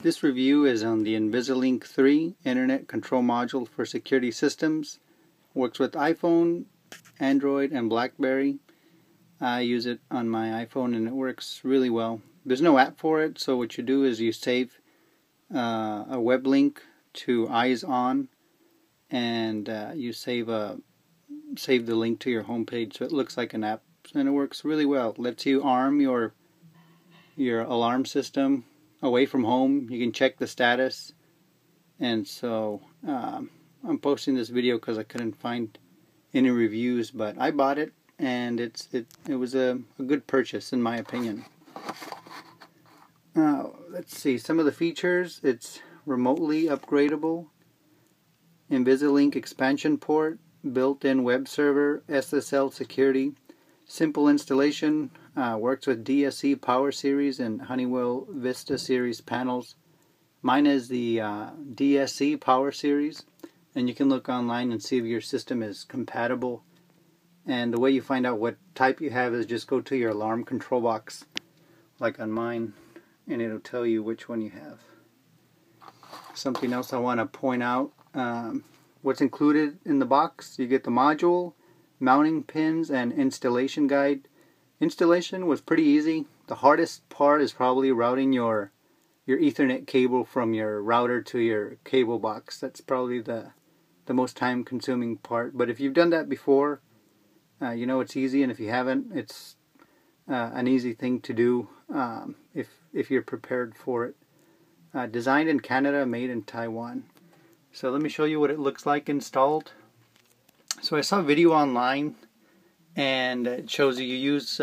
This review is on the Envisalink 3 Internet Control Module for Security Systems. Works with iPhone, Android, and BlackBerry. I use it on my iPhone and it works really well. There's no app for it, so what you do is you save a web link to Eyez on, and you save the link to your home page so it looks like an app, and it works really well. It lets you arm your alarm system away from home. You can check the status, and so I'm posting this video because I couldn't find any reviews, but I bought it and it was a good purchase in my opinion. Let's see some of the features. It's remotely upgradable, Envisalink expansion port, built-in web server, SSL security, simple installation, works with DSC Power Series and Honeywell Vista Series panels. Mine is the DSC Power Series, and you can look online and see if your system is compatible. And the way you find out what type you have is just go to your alarm control box, like on mine, and it'll tell you which one you have. Something else I want to point out, what's included in the box: you get the module, mounting pins, and installation guide. Installation was pretty easy. The hardest part is probably routing your Ethernet cable from your router to your cable box. That's probably the most time consuming part, but if you've done that before, you know it's easy, and if you haven't, it's an easy thing to do if you're prepared for it. Designed in Canada, made in Taiwan. So let me show you what it looks like installed. So I saw a video online, and it shows you use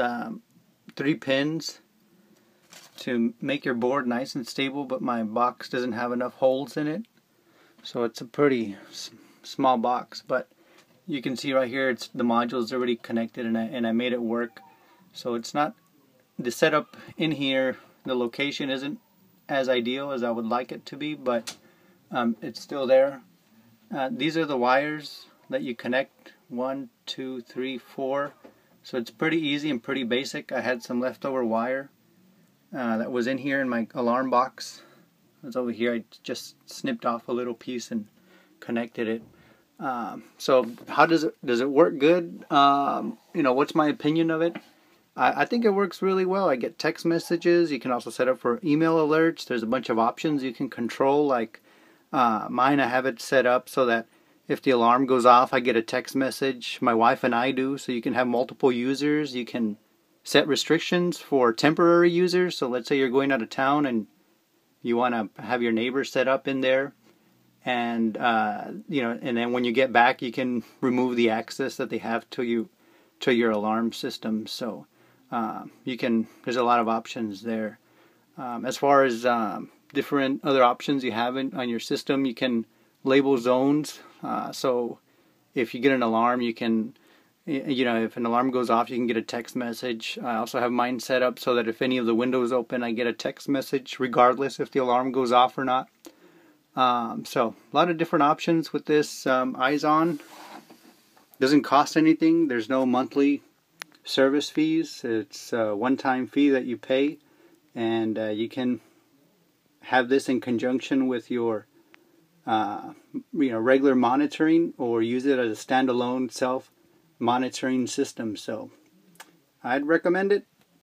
3 pins to make your board nice and stable, but my box doesn't have enough holes in it, so it's a pretty small box. But you can see right here, the module is already connected, and I made it work. So it's not the setup in here. The location isn't as ideal as I would like it to be, but it's still there. These are the wires that you connect: 1, 2, 3, 4. So it's pretty easy and pretty basic. I had some leftover wire that was in here in my alarm box. It was over here. I just snipped off a little piece and connected it. So how does it work? Good. You know, what's my opinion of it? I think it works really well. I get text messages. You can also set up for email alerts. There's a bunch of options you can control, like mine. I have it set up so that if the alarm goes off, I get a text message. My wife and I do. So you can have multiple users. You can set restrictions for temporary users. So let's say you're going out of town and you want to have your neighbors set up in there, and you know, and then when you get back, you can remove the access that they have to your alarm system. So there's a lot of options there. As far as different other options you have on your system, you can label zones. So if you get an alarm, you can, you know, if an alarm goes off, you can get a text message. I also have mine set up so that if any of the windows open, I get a text message regardless if the alarm goes off or not. So a lot of different options with this Eyez on. Doesn't cost anything. There's no monthly service fees. It's a one-time fee that you pay, and you can have this in conjunction with your regular monitoring, or use it as a standalone self-monitoring system. So I'd recommend it.